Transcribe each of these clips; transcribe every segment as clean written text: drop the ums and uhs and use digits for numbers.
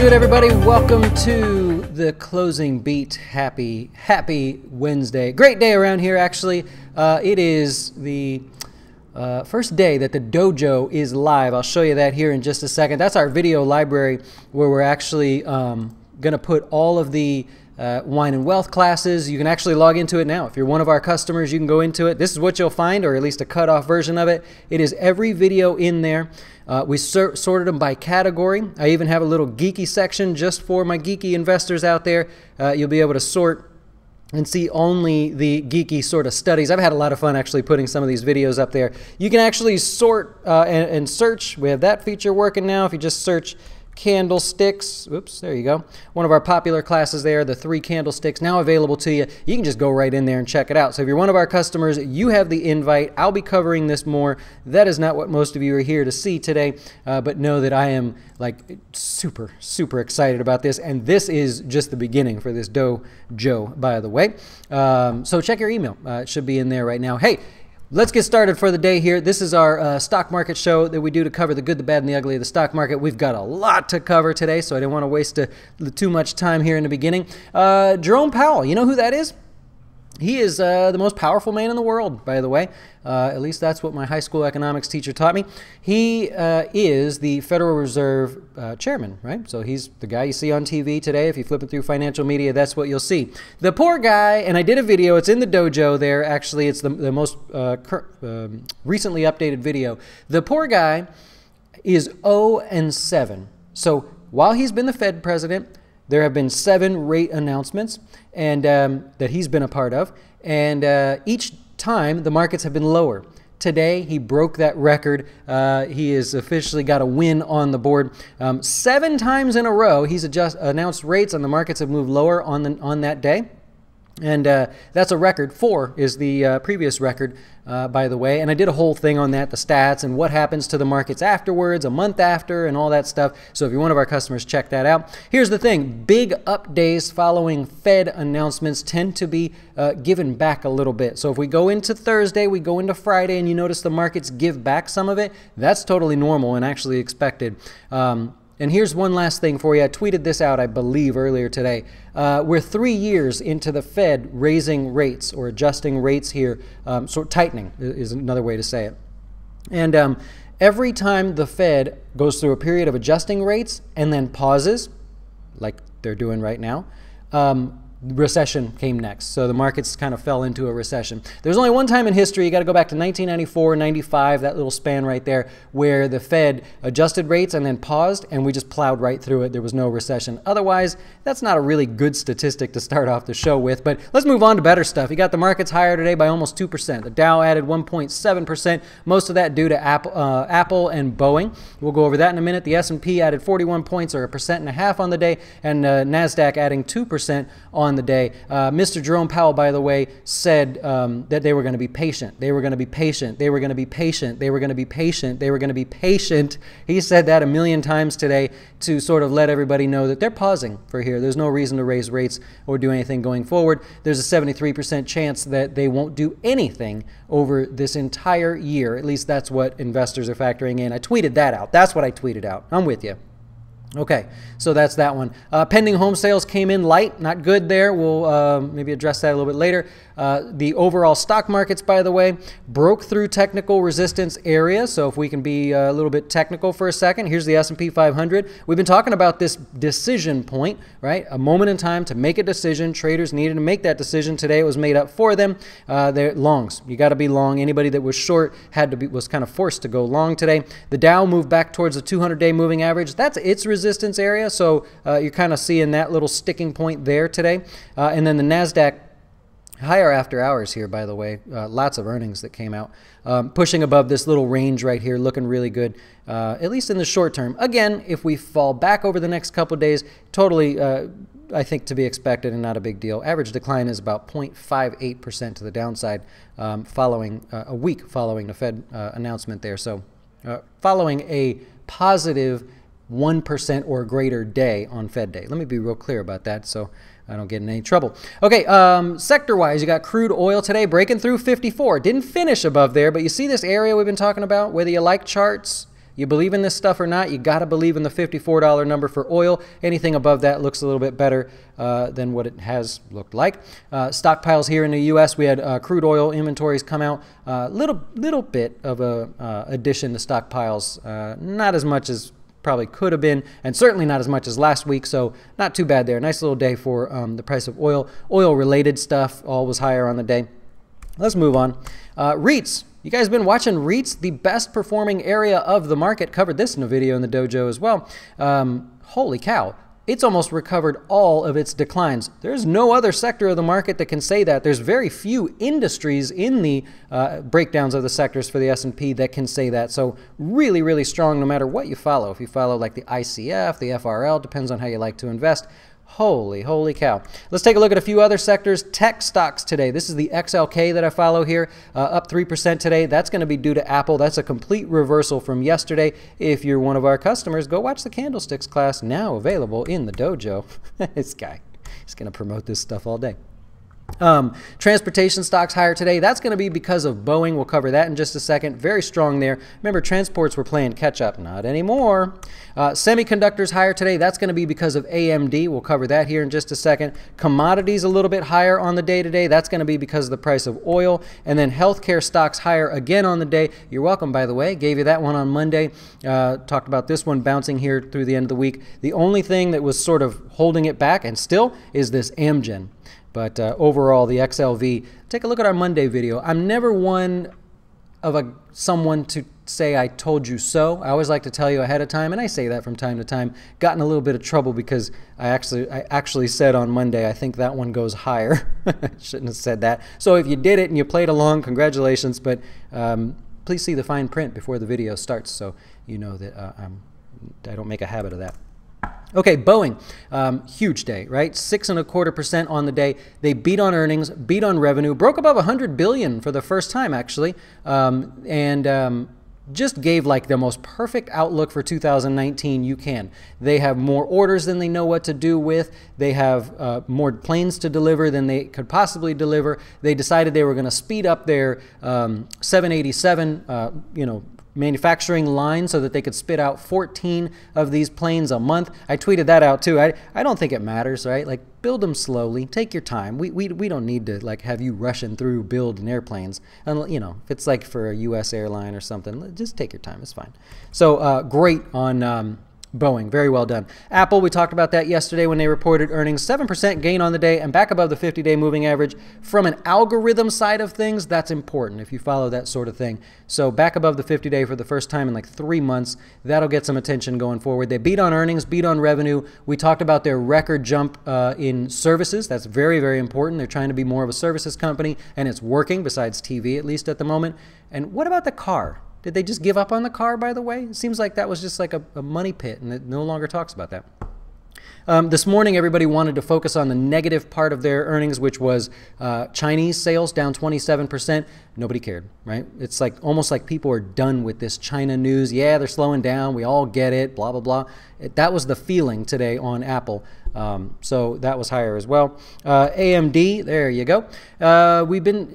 good, everybody? Welcome to the closing beat. Happy Wednesday. Great day around here, actually. It is the first day that the dojo is live. I'll show you that here in just a second. That's our video library where we're actually going to put all of the wine and wealth classes. You can actually log into it now. If you're one of our customers, you can go into it. This is what you'll find, or at least a cut-off version of it. It is every video in there. We sorted them by category. I even have a little geeky section just for my geeky investors out there. You'll be able to sort and see only the geeky sort of studies. I've had a lot of fun actually putting some of these videos up there. You can actually sort and search. We have that feature working now. If you just search candlesticks, oops, there you go. One of our popular classes there, the 3 candlesticks, now available to you. You can just go right in there and check it out. So if you're one of our customers, you have the invite. I'll be covering this more. That is not what most of you are here to see today, but know that I am like super excited about this, and this is just the beginning for this dojo, by the way. So check your email. It should be in there right now. Hey, let's get started for the day here. This is our stock market show that we do to cover the good, the bad, and the ugly of the stock market. We've got a lot to cover today, so I didn't want to waste too much time here in the beginning. Jerome Powell, you know who that is? He is the most powerful man in the world, by the way. At least that's what my high school economics teacher taught me. He is the Federal Reserve chairman, right? So he's the guy you see on TV today. If you flip it through financial media, that's what you'll see. The poor guy, and I did a video. It's in the dojo there. Actually, it's the most recently updated video. The poor guy is 0-7. So while he's been the Fed president, there have been 7 rate announcements and that he's been a part of, and each time the markets have been lower. Today he broke that record. He has officially got a win on the board. 7 times in a row he's announced rates, and the markets have moved lower on that day. And that's a record. 4 is the previous record, by the way. And I did a whole thing on that, the stats and what happens to the markets afterwards, a month after, and all that stuff. So if you're one of our customers, check that out. Here's the thing. Big up days following Fed announcements tend to be given back a little bit. So if we go into Thursday, we go into Friday, and you notice the markets give back some of it, that's totally normal and actually expected. And here's one last thing for you. I tweeted this out, I believe, earlier today. We're 3 years into the Fed raising rates or adjusting rates here. Sort of tightening is another way to say it. And every time the Fed goes through a period of adjusting rates and then pauses, like they're doing right now, recession came next. So the markets kind of fell into a recession. There's only one time in history, you got to go back to 1994, 95, that little span right there, where the Fed adjusted rates and then paused, and we just plowed right through it. There was no recession. Otherwise, that's not a really good statistic to start off the show with. But let's move on to better stuff. You got the markets higher today by almost 2%. The Dow added 1.7%. Most of that due to Apple and Boeing. We'll go over that in a minute. The S&P added 41 points, or 1.5% on the day, and Nasdaq adding 2% on the day. Mr. Jerome Powell, by the way, said that they were going to be patient. They were going to be patient. They were going to be patient. They were going to be patient. They were going to be patient. He said that a million times today to sort of let everybody know that they're pausing for here. There's no reason to raise rates or do anything going forward. There's a 73% chance that they won't do anything over this entire year. At least that's what investors are factoring in. I tweeted that out. That's what I tweeted out. I'm with you. Okay, so that's that one. Pending home sales came in light, not good there. We'll maybe address that a little bit later. The overall stock markets, by the way, broke through technical resistance area. So if we can be a little bit technical for a second, here's the S&P 500. We've been talking about this decision point, right? A moment in time to make a decision. Traders needed to make that decision. Today it was made up for them. They're longs. You got to be long. Anybody that was short was kind of forced to go long today. The Dow moved back towards the 200-day moving average. That's its resistance area. So you're kind of seeing that little sticking point there today. And then the Nasdaq higher after hours here, by the way. Lots of earnings that came out. Pushing above this little range right here, looking really good, at least in the short term. Again, if we fall back over the next couple of days, totally, I think, to be expected and not a big deal. Average decline is about 0.58% to the downside following a week following the Fed announcement there. So following a positive 1% or greater day on Fed day. Let me be real clear about that so I don't get in any trouble. Okay, sector-wise, you got crude oil today breaking through 54. Didn't finish above there, but you see this area we've been talking about, whether you like charts, You believe in this stuff or not, you got to believe in the $54 number for oil. Anything above that looks a little bit better than what it has looked like. Stockpiles here in the U.S., we had crude oil inventories come out. Little bit of a addition to stockpiles, not as much as probably could have been, and certainly not as much as last week, so not too bad there. Nice little day for the price of oil. Oil-related stuff all was higher on the day. Let's move on. Reits. You guys been watching Reits, the best performing area of the market. Covered this in a video in the dojo as well. Holy cow. It's almost recovered all of its declines. There's no other sector of the market that can say that. There's very few industries in the breakdowns of the sectors for the S&P that can say that. So really, really strong no matter what you follow. If you follow like the ICF, the FRL, depends on how you like to invest. Holy cow. Let's take a look at a few other sectors. Tech stocks today. This is the XLK that I follow here, up 3% today. That's going to be due to Apple. That's a complete reversal from yesterday. If you're one of our customers, go watch the candlesticks class, now available in the dojo. This guy, he's going to promote this stuff all day. Transportation stocks higher today. That's going to be because of Boeing. We'll cover that in just a second. Very strong there. Remember, transports were playing catch up. Not anymore. Semiconductors higher today. That's going to be because of AMD. We'll cover that here in just a second. Commodities a little bit higher on the day today. That's going to be because of the price of oil. And then healthcare stocks higher again on the day. You're welcome, by the way. Gave you that one on Monday. Talked about this one bouncing here through the end of the week. The only thing that was sort of holding it back, and still, is this Amgen. But overall, the XLV, take a look at our Monday video. I'm never one of someone to say I told you so. I always like to tell you ahead of time, and I say that from time to time. Got in a little bit of trouble because I actually said on Monday, I think that one goes higher. Shouldn't have said that. So if you did it and you played along, congratulations. But please see the fine print before the video starts so you know that I don't make a habit of that. Okay, Boeing, huge day, right? 6.25% on the day. They beat on earnings, beat on revenue, broke above $100 billion for the first time, actually, and just gave like the most perfect outlook for 2019 you can. They have more orders than they know what to do with. They have more planes to deliver than they could possibly deliver. They decided they were going to speed up their 787, manufacturing line so that they could spit out 14 of these planes a month. I tweeted that out too. I don't think it matters, right? Like, build them slowly. Take your time. We don't need to like have you rushing through building airplanes. And if it's like for a U.S. airline or something, just take your time. It's fine. So great on Boeing, very well done. Apple, we talked about that yesterday when they reported earnings, 7% gain on the day and back above the 50-day moving average. From an algorithm side of things, that's important if you follow that sort of thing. So back above the 50-day for the first time in like 3 months, that'll get some attention going forward. They beat on earnings, beat on revenue. We talked about their record jump in services. That's very, very important. They're trying to be more of a services company, and it's working, besides TV at least at the moment. And what about the car? Did they just give up on the car, by the way? It seems like that was just like a money pit, and it no longer talks about that. This morning, everybody wanted to focus on the negative part of their earnings, which was Chinese sales down 27%. Nobody cared, right? It's like almost like people are done with this China news. Yeah, they're slowing down. We all get it, blah, blah, blah. That was the feeling today on Apple. So that was higher as well. AMD, there you go.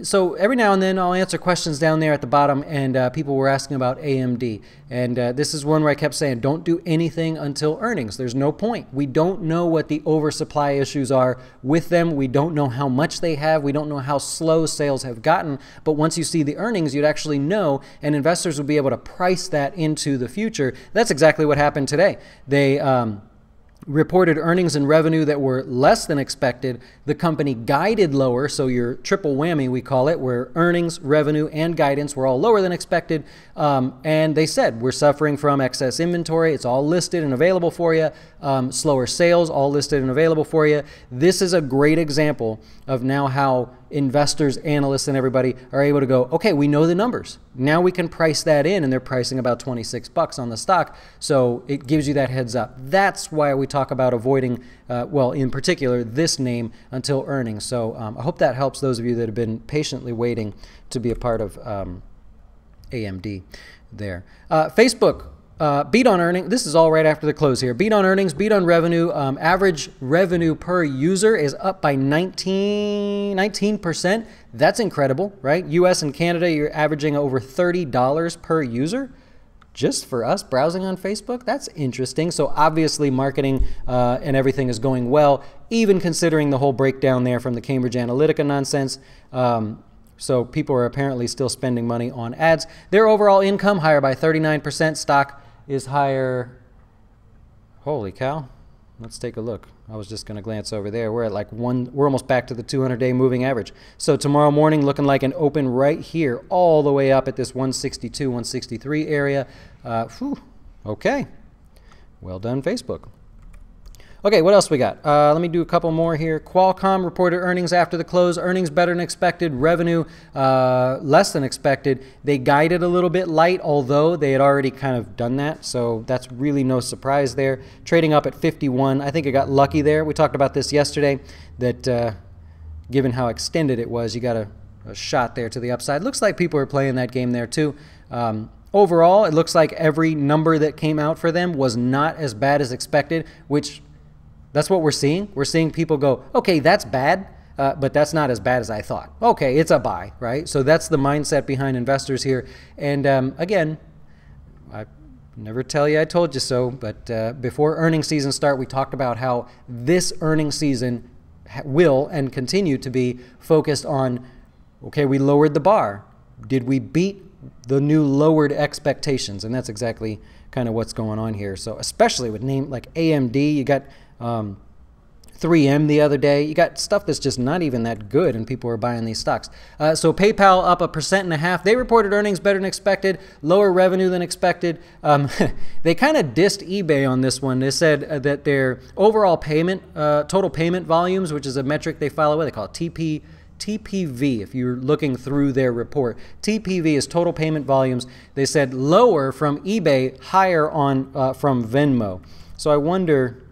So every now and then I'll answer questions down there at the bottom, and people were asking about AMD. And this is one where I kept saying, don't do anything until earnings. There's no point. We don't know what the oversupply issues are with them. We don't know how much they have. We don't know how slow sales have gotten. But once you see the earnings, you'd actually know, and investors will be able to price that into the future. That's exactly what happened today. They reported earnings and revenue that were less than expected. The company guided lower, so your triple whammy, we call it, where earnings, revenue, and guidance were all lower than expected. And they said, we're suffering from excess inventory. It's all listed and available for you. Slower sales, all listed and available for you. This is a great example of now how investors, analysts, and everybody are able to go, okay, we know the numbers. Now we can price that in, and they're pricing about 26 bucks on the stock. So it gives you that heads up. That's why we talk about avoiding, well, in particular, this name until earnings. So I hope that helps those of you that have been patiently waiting to be a part of AMD there. Facebook. Beat on earnings. This is all right after the close here. Beat on earnings, beat on revenue. Average revenue per user is up by 19%. That's incredible, right? US and Canada, you're averaging over $30 per user. just for us browsing on Facebook? That's interesting. So obviously marketing and everything is going well, even considering the whole breakdown there from the Cambridge Analytica nonsense. So people are apparently still spending money on ads. Their overall income higher by 39%. Stock is higher. Holy cow. Let's take a look. I was just going to glance over there. We're at like we're almost back to the 200-day moving average. So tomorrow morning looking like an open right here all the way up at this 162, 163 area. Okay. Well done, Facebook. Okay, what else we got? Let me do a couple more here. Qualcomm reported earnings after the close. Earnings better than expected. Revenue less than expected. They guided a little bit light, although they had already kind of done that. So that's really no surprise there. Trading up at 51. I think it got lucky there. We talked about this yesterday, that given how extended it was, you got a shot there to the upside. Looks like people are playing that game there too. Overall, it looks like every number that came out for them was not as bad as expected, which... that's what we're seeing. We're seeing people go, okay, that's bad, but that's not as bad as I thought. Okay, it's a buy, right? So that's the mindset behind investors here. And again, I never tell you I told you so, but before earnings season start, we talked about how this earnings season will and continue to be focused on, okay, we lowered the bar. Did we beat the new lowered expectations? And that's exactly kind of what's going on here. So especially with name like AMD, you got 3M the other day. You got stuff that's just not even that good, and people are buying these stocks. So PayPal up 1.5%. They reported earnings better than expected, lower revenue than expected. They kind of dissed eBay on this one. They said that their overall payment, total payment volumes, which is a metric they follow, what they call it, TPV, if you're looking through their report. TPV is total payment volumes. They said lower from eBay, higher on from Venmo. So I wonder...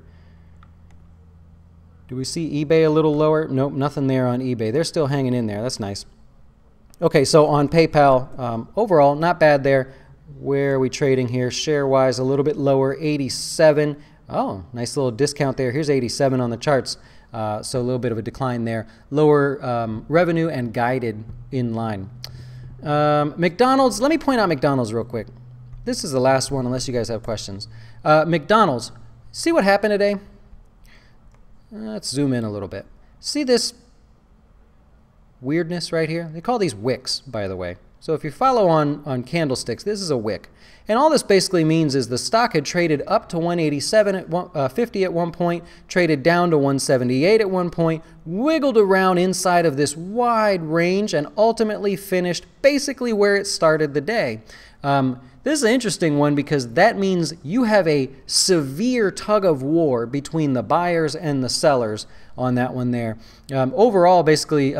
do we see eBay a little lower? Nope, nothing there on eBay. They're still hanging in there. That's nice. Okay, so on PayPal, overall, not bad there. Where are we trading here? Share-wise, a little bit lower, 87. Oh, nice little discount there. Here's 87 on the charts. So a little bit of a decline there. Lower revenue and guided in line. McDonald's, let me point out McDonald's real quick. This is the last one, unless you guys have questions. McDonald's, see what happened today? Let's zoom in a little bit. See this weirdness right here? They call these wicks, by the way. So if you follow on candlesticks, this is a wick. And all this basically means is the stock had traded up to 187 at 50 at one point, traded down to 178 at one point, wiggled around inside of this wide range, and ultimately finished basically where it started the day. This is an interesting one because that means you have a severe tug of war between the buyers and the sellers on that one there. Overall, basically,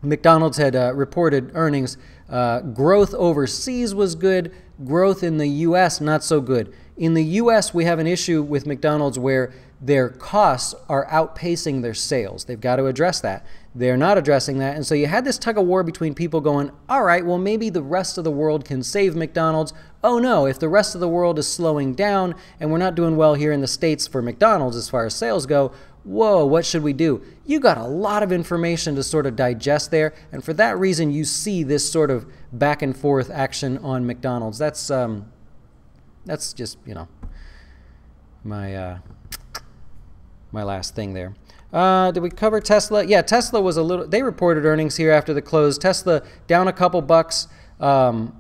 McDonald's had reported earnings. Growth overseas was good. Growth in the U.S., not so good. In the U.S., we have an issue with McDonald's where their costs are outpacing their sales. They've got to address that. They're not addressing that. And so you had this tug of war between people going, all right, well, maybe the rest of the world can save McDonald's. Oh, no, if the rest of the world is slowing down and we're not doing well here in the States for McDonald's as far as sales go, whoa, what should we do? You got a lot of information to sort of digest there. And for that reason, you see this sort of back and forth action on McDonald's. That's just, you know, my last thing there. Did we cover Tesla? Yeah, Tesla was a little, they reported earnings here after the close. Tesla down a couple bucks. What'd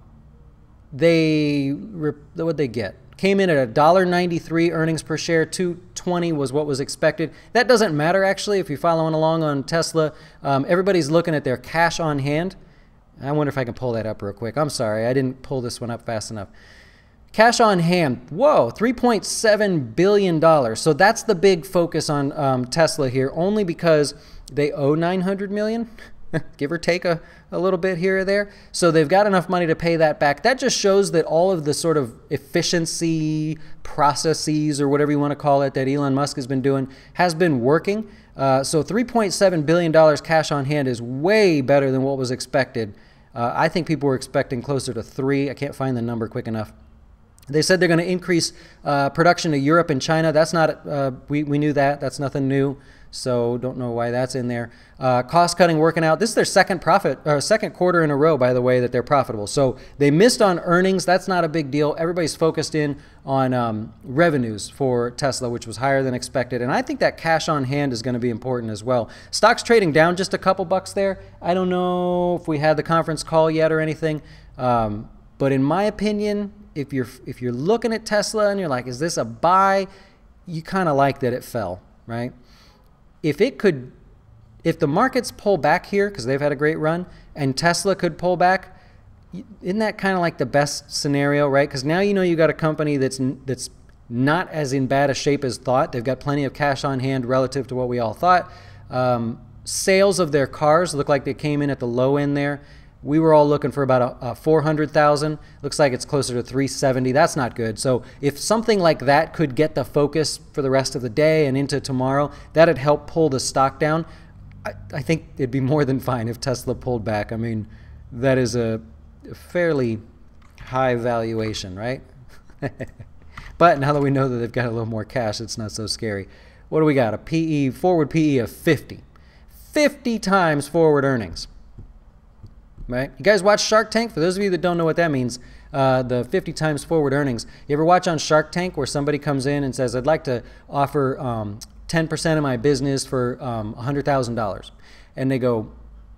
they get? Came in at $1.93 earnings per share. $2.20 was what was expected. That doesn't matter, actually, if you're following along on Tesla. Everybody's looking at their cash on hand. I wonder if I can pull that up real quick. I'm sorry, I didn't pull this one up fast enough. Cash on hand, whoa, $3.7 billion. So that's the big focus on Tesla here, only because they owe $900 million, give or take a little bit here or there. So they've got enough money to pay that back. That just shows that all of the sort of efficiency processes, or whatever you want to call it, that Elon Musk has been doing, has been working. So $3.7 billion cash on hand is way better than what was expected. I think people were expecting closer to 3. I can't find the number quick enough. They said they're going to increase production to Europe and China. That's not, we knew that. That's nothing new. So don't know why that's in there. Cost cutting working out. This is their second quarter in a row, by the way, that they're profitable. So they missed on earnings. That's not a big deal. Everybody's focused in on revenues for Tesla, which was higher than expected. And I think that cash on hand is going to be important as well. Stock's trading down just a couple bucks there. I don't know if we had the conference call yet or anything. But in my opinion, if you're looking at Tesla and you're like, is this a buy? You kind of like that it fell, right? If the markets pull back here, because they've had a great run, and Tesla could pull back, isn't that kind of like the best scenario, right? Because now you know you got a company that's not as in bad a shape as thought. They've got plenty of cash on hand relative to what we all thought. Sales of their cars look like they came in at the low end there. We were all looking for about 400,000. Looks like it's closer to 370. That's not good. So if something like that could get the focus for the rest of the day and into tomorrow, that'd help pull the stock down. I think it'd be more than fine if Tesla pulled back. I mean, that is a fairly high valuation, right? But now that we know that they've got a little more cash, it's not so scary. What do we got? A forward PE of 50. 50 times forward earnings. Right? You guys watch Shark Tank? For those of you that don't know what that means, the 50 times forward earnings. You ever watch on Shark Tank where somebody comes in and says, I'd like to offer 10% of my business for $100,000. And they go,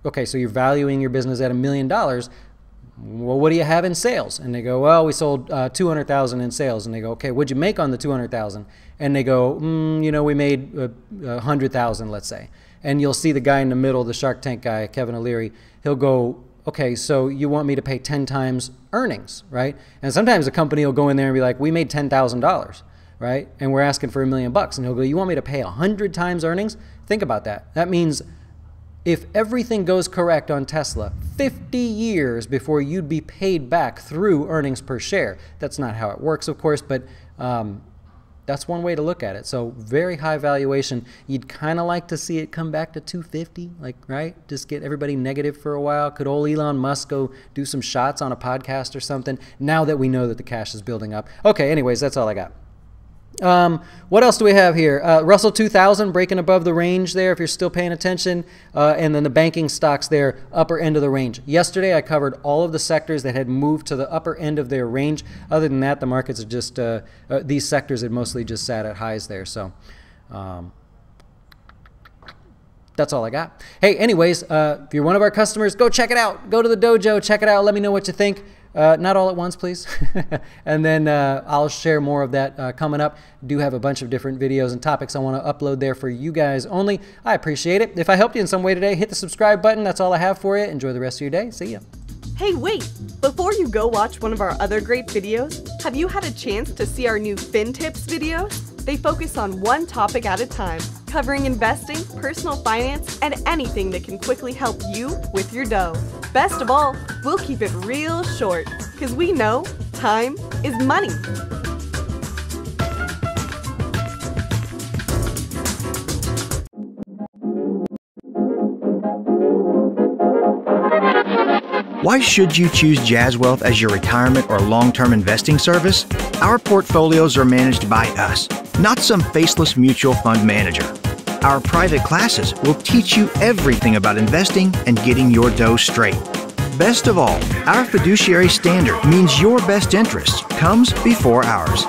okay, so you're valuing your business at $1 million. Well, what do you have in sales? And they go, well, we sold 200,000 in sales. And they go, okay, what'd you make on the 200,000? And they go, we made 100,000, let's say. And you'll see the guy in the middle, the Shark Tank guy, Kevin O'Leary, he'll go, okay, so you want me to pay 10 times earnings, right? And sometimes a company will go in there and be like, we made $10,000, right? And we're asking for $1 million. And he'll go, you want me to pay 100 times earnings? Think about that. That means if everything goes correct on Tesla, 50 years before you'd be paid back through earnings per share. That's not how it works, of course, but that's one way to look at it. So very high valuation. You'd kind of like to see it come back to 250, like, right? Just get everybody negative for a while. Could old Elon Musk go do some shots on a podcast or something now that we know that the cash is building up? Okay, anyways, that's all I got. What else do we have here? Russell 2000 breaking above the range there if you're still paying attention. And then the banking stocks there, upper end of the range. Yesterday I covered all of the sectors that had moved to the upper end of their range. Other than that, the markets are just, these sectors had mostly just sat at highs there. So that's all I got. Hey, anyways, if you're one of our customers, go check it out. Go to the dojo, check it out. Let me know what you think. Not all at once, please. And then I'll share more of that coming up. Do have a bunch of different videos and topics I want to upload there for you guys only. I appreciate it. If I helped you in some way today, hit the subscribe button. That's all I have for you. Enjoy the rest of your day. See ya. Hey, wait! Before you go watch one of our other great videos, have you had a chance to see our new Fin Tips videos? They focus on one topic at a time, covering investing, personal finance, and anything that can quickly help you with your dough. Best of all, we'll keep it real short, because we know time is money. Why should you choose Jazz Wealth as your retirement or long-term investing service? Our portfolios are managed by us, not some faceless mutual fund manager. Our private classes will teach you everything about investing and getting your dough straight. Best of all, our fiduciary standard means your best interest comes before ours.